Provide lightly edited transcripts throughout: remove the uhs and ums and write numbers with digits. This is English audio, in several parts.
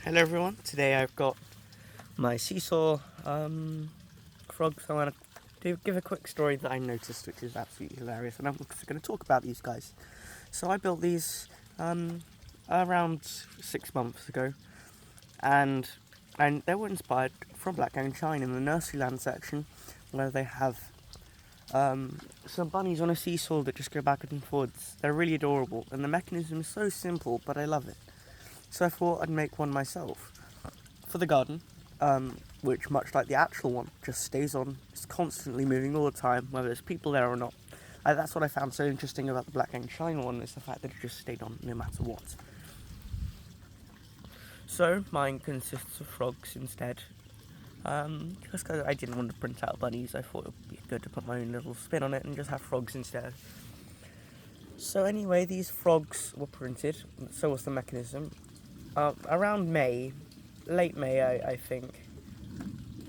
Hello everyone, today I've got my seesaw frogs. I want to give a quick story that I noticed, which is absolutely hilarious, and I'm going to talk about these guys. So I built these around 6 months ago, and they were inspired from Black Gang China in the Nurseryland section, where they have some bunnies on a seesaw that just go backwards and forwards. They're really adorable, and the mechanism is so simple, but I love it. So I thought I'd make one myself for the garden, which, much like the actual one, just stays on. It's constantly moving all the time, whether there's people there or not. That's what I found so interesting about the Black Gang China one, is the fact that it just stayed on no matter what. So mine consists of frogs instead. Just because I didn't want to print out bunnies, I thought it would be good to put my own little spin on it and just have frogs instead. So anyway, these frogs were printed, so was the mechanism. Around May, late May, I think.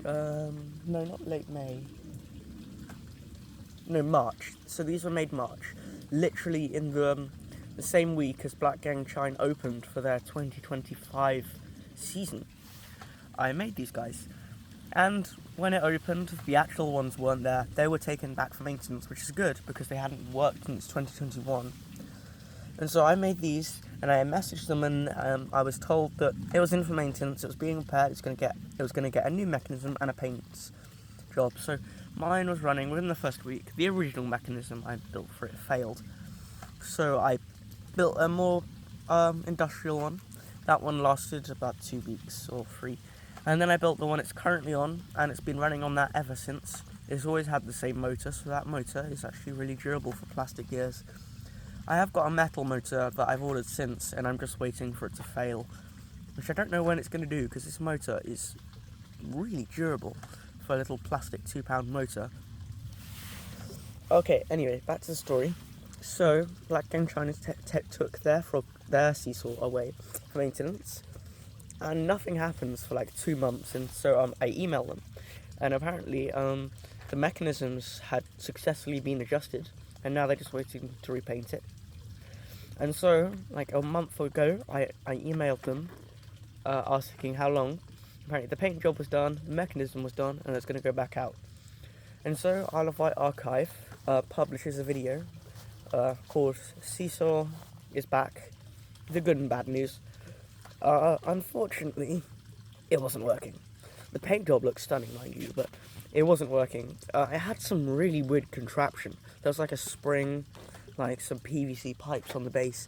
No, not late May. No, March. So these were made March, literally in the same week as Black Gang China opened for their 2025 season. I made these guys, and when it opened, the actual ones weren't there. They were taken back for maintenance, which is good because they hadn't worked since 2021. And so I made these, and I messaged them, and I was told that it was in for maintenance. It was being repaired. It was going to get a new mechanism and a paint job. So mine was running within the first week. The original mechanism I built for it failed, so I built a more industrial one. That one lasted about 2 weeks or 3, and then I built the one it's currently on, and it's been running on that ever since. It's always had the same motor, so that motor is actually really durable for plastic gears. I have got a metal motor that I've ordered since, and I'm just waiting for it to fail, which I don't know when it's going to do, because this motor is really durable for a little plastic 2-pound motor. Okay, anyway, back to the story. So, Black Gang China took their seesaw away for maintenance, and nothing happens for like 2 months, and so I emailed them, and apparently the mechanisms had successfully been adjusted, and now they're just waiting to repaint it. And so, like a month ago, I emailed them asking how long. Apparently the paint job was done, the mechanism was done, and it's going to go back out. And so Isle of Wight Archive publishes a video called Seesaw is Back, the good and bad news. Unfortunately, it wasn't working. The paint job looks stunning, mind you, but it wasn't working. It had some really weird contraption. There was like a spring, like some PVC pipes on the base.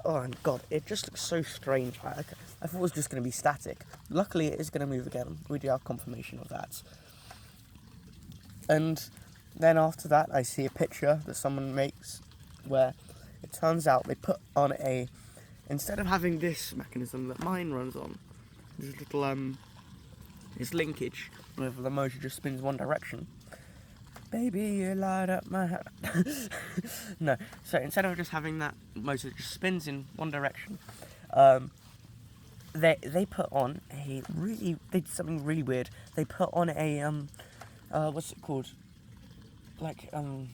Oh, and God, it just looks so strange. I thought it was just going to be static. Luckily, it is going to move again. We do have confirmation of that. And then after that, I see a picture that someone makes where it turns out they put on instead of having this mechanism that mine runs on, this little, this linkage, where the motor just spins one direction. Baby, you light up my heart. No, so instead of just having that motor that just spins in one direction, they put on they did something really weird. They put on what's it called? Like, an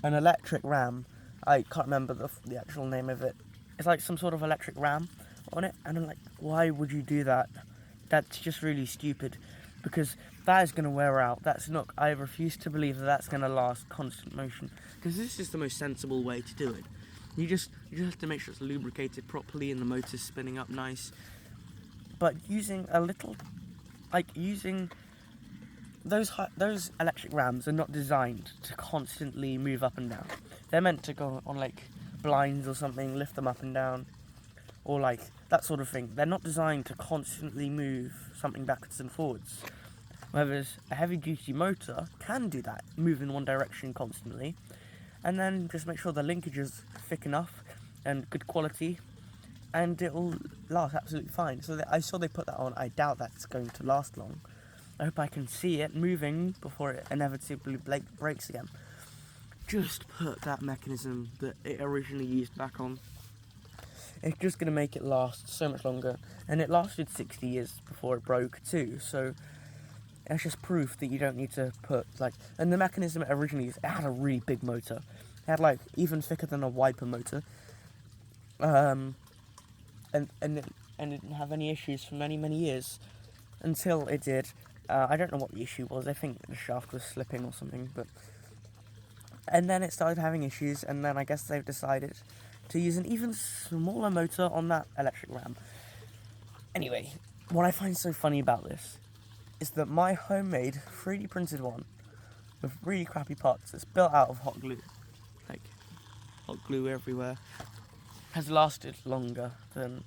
electric ram. I can't remember the actual name of it. It's like some sort of electric ram on it, and I'm like, why would you do that? That's just really stupid, because that is going to wear out. I refuse to believe that that's going to last constant motion, because this is the most sensible way to do it. You just have to make sure it's lubricated properly and the motor's spinning up nice. But using those electric rams are not designed to constantly move up and down. They're meant to go on like blinds or something, lift them up and down, or like that sort of thing. They're not designed to constantly move something backwards and forwards. Whereas a heavy-duty motor can do that, move in one direction constantly, and then just make sure the linkage is thick enough and good quality, and it'll last absolutely fine. So I saw they put that on. I doubt that's going to last long. I hope I can see it moving before it inevitably breaks again. Just put that mechanism that it originally used back on. It's just going to make it last so much longer. And it lasted 60 years before it broke too, so it's just proof that you don't need to put, and the mechanism it originally used, it had a really big motor. It had, even thicker than a wiper motor. And and didn't have any issues for many, many years. Until it did. I don't know what the issue was. I think the shaft was slipping or something, but... And then it started having issues, and then I guess they've decided to use an even smaller motor on that electric ram. Anyway, what I find so funny about this is that my homemade 3D printed one with really crappy parts that's built out of hot glue, like hot glue everywhere, has lasted longer than...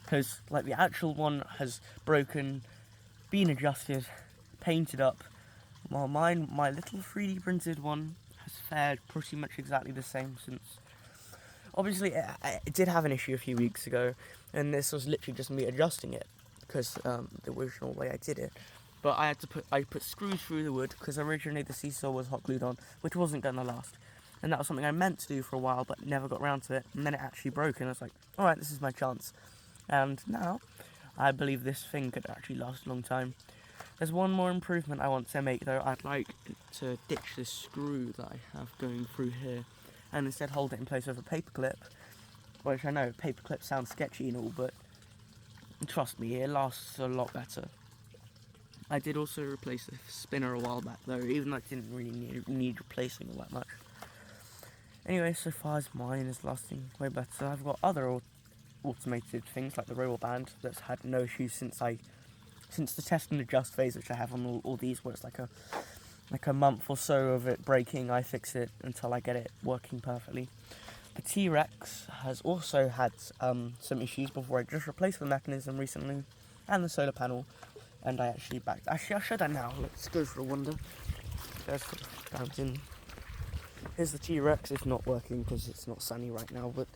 Because, like, the actual one has broken, been adjusted, painted up, while my little 3D printed one has fared pretty much exactly the same since. Obviously, it did have an issue a few weeks ago, and this was literally just me adjusting it, because the original way I did it. But I put screws through the wood, because originally the seesaw was hot glued on, which wasn't going to last. And that was something I meant to do for a while, but never got around to it, and then it actually broke, and I was like, alright, this is my chance. And now, I believe this thing could actually last a long time. There's one more improvement I want to make though. I'd like to ditch this screw that I have going through here, and instead hold it in place with a paper clip. Which I know, paper clips sound sketchy and all, but trust me, it lasts a lot better. I did also replace the spinner a while back though, even though it didn't really need replacing all that much. Anyway, so far as mine is lasting way better. I've got other automated things like the roller band that's had no issues since the test and adjust phase, which I have on all these, where it's like a month or so of it breaking. I fix it until I get it working perfectly. The T-Rex has also had some issues before. I just replaced the mechanism recently and the solar panel, and I actually I'll show that now. Let's go for a wander. There's the fountain. Here's the T-Rex. It's not working because it's not sunny right now, but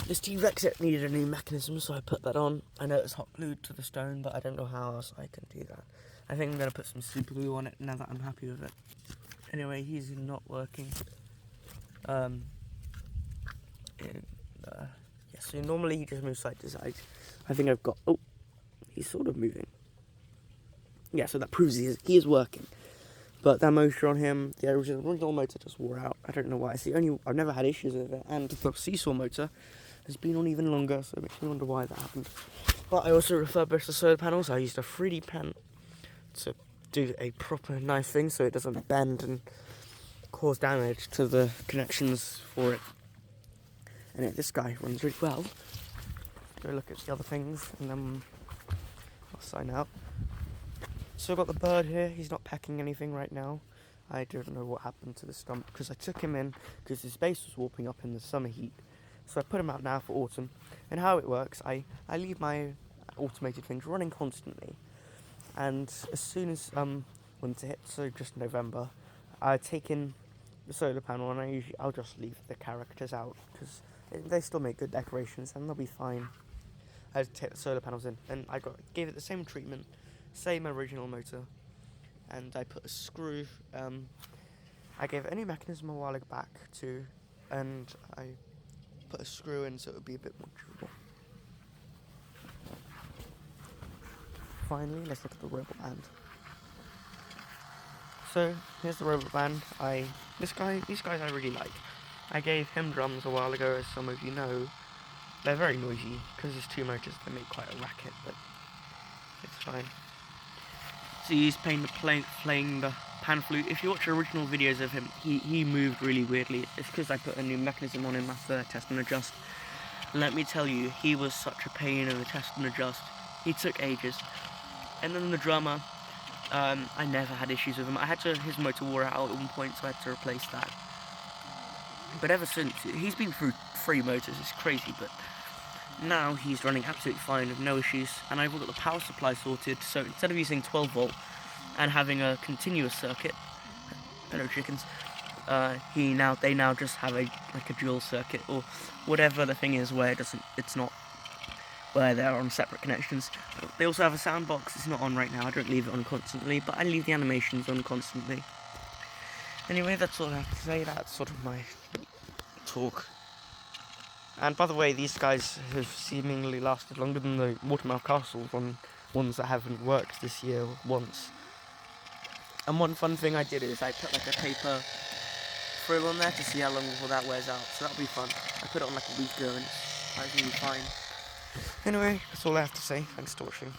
this T-Rex, it needed a new mechanism, so I put that on. I know it's hot glued to the stone, but I don't know how else I can do that. I think I'm going to put some super glue on it now that I'm happy with it. Anyway, he's not working. Yeah, so normally he just moves side to side. I think I've got... Oh, he's sort of moving. Yeah, so that proves he is working. But that motor on him, the original motor just wore out. I don't know why. It's the only... I've never had issues with it. And the seesaw motor has been on even longer, so it makes me wonder why that happened. But I also refurbished the solar panels. I used a 3D pen to do a proper nice thing so it doesn't bend and cause damage to the connections for it. And this guy runs really well. Go look at the other things and then I'll sign out. So I've got the bird here. He's not pecking anything right now. I don't know what happened to the stump because I took him in because his base was warping up in the summer heat. So I put him out now for autumn. And how it works, I leave my automated things running constantly. And as soon as winter hits, so just November, I take in the solar panel and I'll just leave the characters out because they still make good decorations and they'll be fine. I take the solar panels in and gave it the same treatment, same original motor, and I put a screw. I gave it a new mechanism a while back too, and I put a screw in so it would be a bit more durable. Finally, let's look at the robot band. So here's the robot band. These guys I really like. I gave him drums a while ago, as some of you know. They're very noisy because there's two motors. They make quite a racket, but it's fine. So he's playing the pan flute. If you watch original videos of him, he moved really weirdly. It's because I put a new mechanism on him after test and adjust. Let me tell you, he was such a pain in the test and adjust. He took ages. And then the drummer, I never had issues with him. His motor wore out at one point, so I had to replace that. But ever since, he's been through 3 motors. It's crazy, but now he's running absolutely fine with no issues. And I've got the power supply sorted, so instead of using 12 volt and having a continuous circuit, hello chickens, they now just have a dual circuit or whatever the thing is where it's not where they're on separate connections. They also have a sound box. It's not on right now. I don't leave it on constantly, but I leave the animations on constantly. Anyway, that's all I have to say. That's sort of my talk. And by the way, these guys have seemingly lasted longer than the Watermouth Castle ones that haven't worked this year once. And one fun thing I did is I put a paper frill on there to see how long before that wears out. So that'll be fun. I put it on a week ago and it's really fine. Anyway, that's all I have to say. Thanks for watching.